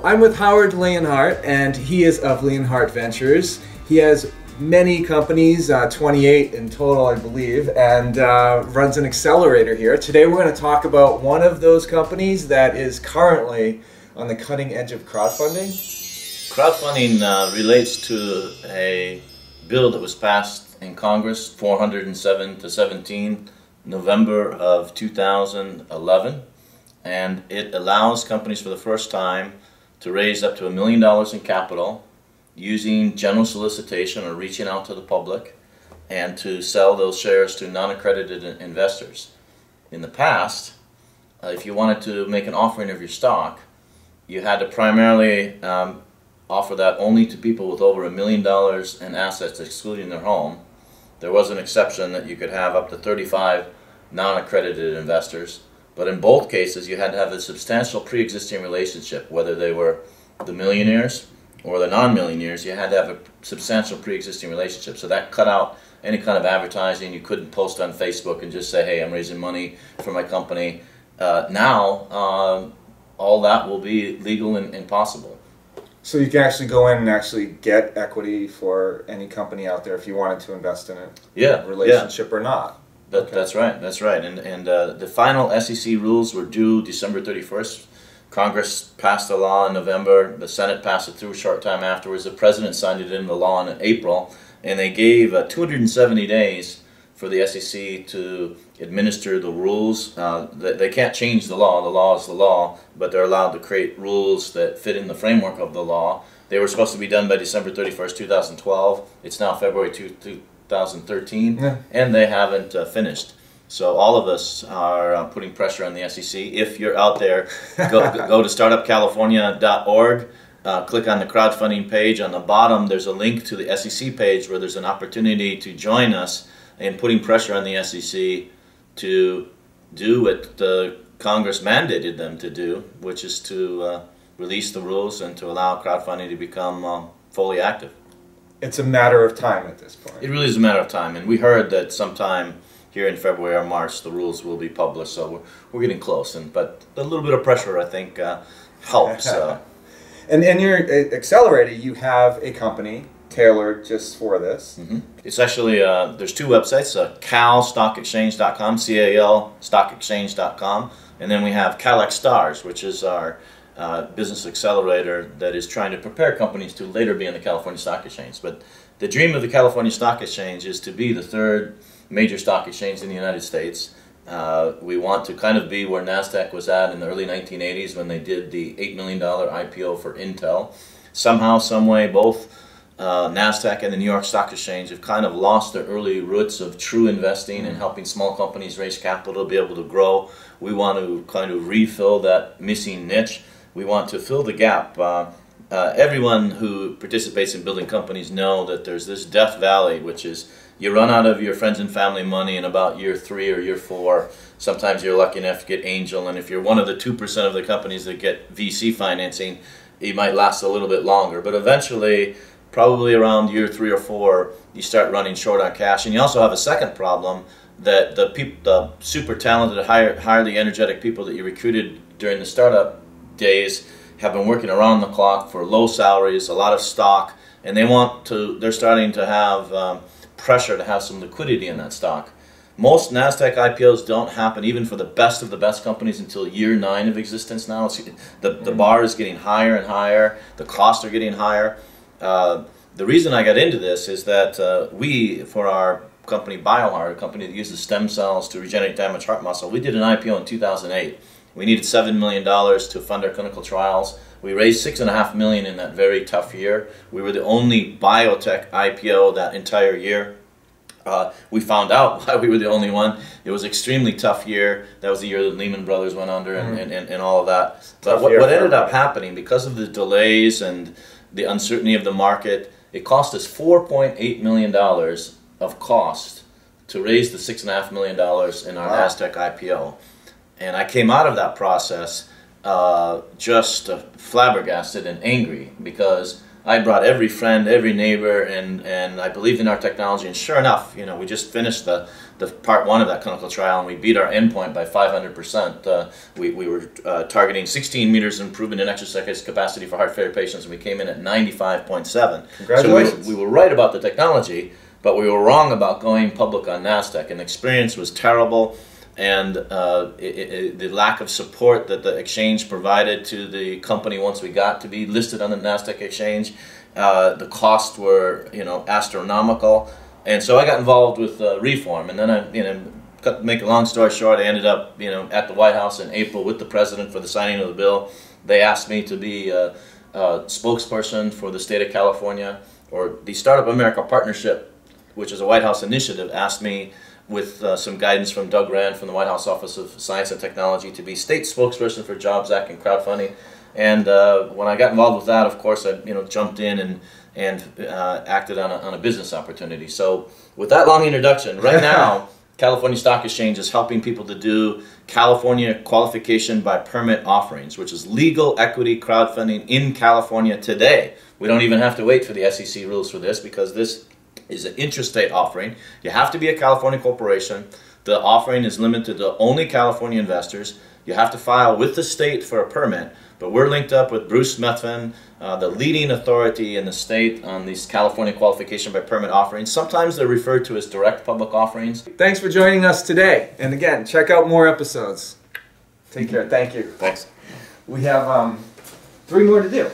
I'm with Howard Leonhardt, and he is of Leonhardt Ventures. He has many companies, 28 in total, I believe, and runs an accelerator here. Today we're going to talk about one of those companies that is currently on the cutting edge of crowdfunding. Crowdfunding relates to a bill that was passed in Congress, 407 to 17, November of 2011, and it allows companies for the first time to raise up to $1 million in capital using general solicitation or reaching out to the public, and to sell those shares to non-accredited investors. In the past, if you wanted to make an offering of your stock, you had to primarily offer that only to people with over $1 million in assets, excluding their home. There was an exception that you could have up to 35 non-accredited investors, but in both cases you had to have a substantial pre-existing relationship, whether they were the millionaires or the non-millionaires. You had to have a substantial pre-existing relationship. So that cut out any kind of advertising. You couldn't post on Facebook and just say, hey, I'm raising money for my company. Now, all that will be legal and possible. So you can actually go in and actually get equity for any company out there if you wanted to invest in it, relationship or not. That's right. That's right. And the final SEC rules were due December 31st. Congress passed the law in November. The Senate passed it through a short time afterwards. The President signed it into law in April, and they gave 270 days for the SEC to administer the rules. They can't change the law. The law is the law, but they're allowed to create rules that fit in the framework of the law. They were supposed to be done by December 31st, 2012. It's now February 2013, and they haven't finished. So all of us are putting pressure on the SEC. If you're out there, go to startupcalifornia.org, click on the crowdfunding page. On the bottom, there's a link to the SEC page where there's an opportunity to join us in putting pressure on the SEC to do what the Congress mandated them to do, which is to release the rules and to allow crowdfunding to become fully active. It's a matter of time at this point. It really is a matter of time, and we heard that sometime here in February or March the rules will be published, so we're getting close. But a little bit of pressure, I think, helps. And in your accelerator, you have a company tailored just for this. It's actually, there's two websites, calstockexchange.com, C-A-L stockexchange.com, and then we have CalX Stars, which is our business accelerator that is trying to prepare companies to later be on the California Stock Exchange. But the dream of the California Stock Exchange is to be the third major stock exchange in the United States. We want to kind of be where NASDAQ was at in the early 1980s when they did the $8 million IPO for Intel. Somehow, some way, both NASDAQ and the New York Stock Exchange have kind of lost their early roots of true investing and helping small companies raise capital to be able to grow. We want to kind of refill that missing niche. We want to fill the gap. Everyone who participates in building companies know that there's this death valley, which is you run out of your friends and family money in about year 3 or year 4. Sometimes you're lucky enough to get angel, and if you're one of the 2% of the companies that get VC financing, you might last a little bit longer. But eventually, probably around year 3 or 4, you start running short on cash. And you also have a second problem, that the super talented, highly energetic people that you recruited during the startup days have been working around the clock for low salaries, a lot of stock, and they're starting to have pressure to have some liquidity in that stock. Most NASDAQ IPOs don't happen even for the best of the best companies until year 9 of existence now. The bar is getting higher and higher, the costs are getting higher. The reason I got into this is that we, for our company Belanger, a company that uses stem cells to regenerate damaged heart muscle, we did an IPO in 2008. We needed $7 million to fund our clinical trials. We raised $6.5 million in that very tough year. We were the only biotech IPO that entire year. We found out why we were the only one. It was an extremely tough year. That was the year that Lehman Brothers went under and all of that. But what ended up happening, because of the delays and the uncertainty of the market, it cost us $4.8 million of cost to raise the $6.5 million in our NASDAQ IPO. And I came out of that process just flabbergasted and angry, because I brought every friend, every neighbor, and I believed in our technology. And sure enough, we just finished the part 1 of that clinical trial, and we beat our endpoint by 500%. We were targeting 16 meters improvement in exercise capacity for heart failure patients, and we came in at 95.7. Congratulations. So we were right about the technology, but we were wrong about going public on NASDAQ, and the experience was terrible. And the lack of support that the exchange provided to the company once we got to be listed on the NASDAQ exchange, the costs were astronomical, and so I got involved with reform. And then to make a long story short, I ended up at the White House in April with the president for the signing of the bill. They asked me to be a spokesperson for the state of California, or the Startup America Partnership, which is a White House initiative, asked me, with some guidance from Doug Rand from the White House Office of Science and Technology, to be state spokesperson for Jobs Act and crowdfunding. And when I got involved with that, of course, I jumped in and acted on a business opportunity. So with that long introduction, right now, California Stock Exchange is helping people to do California qualification by permit offerings, which is legal equity crowdfunding in California today. We don't even have to wait for the SEC rules for this, because this is an intrastate offering. You have to be a California corporation. The offering is limited to only California investors. You have to file with the state for a permit, but we're linked up with Bruce Methvin, the leading authority in the state on these California qualification by permit offerings. Sometimes they're referred to as direct public offerings. Thanks for joining us today. And again, check out more episodes. Take care. Thank you. Thanks. We have 3 more to do.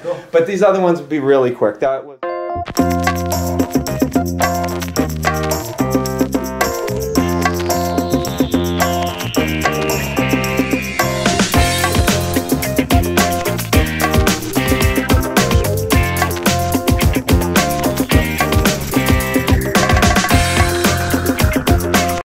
Cool. But these other ones would be really quick. That was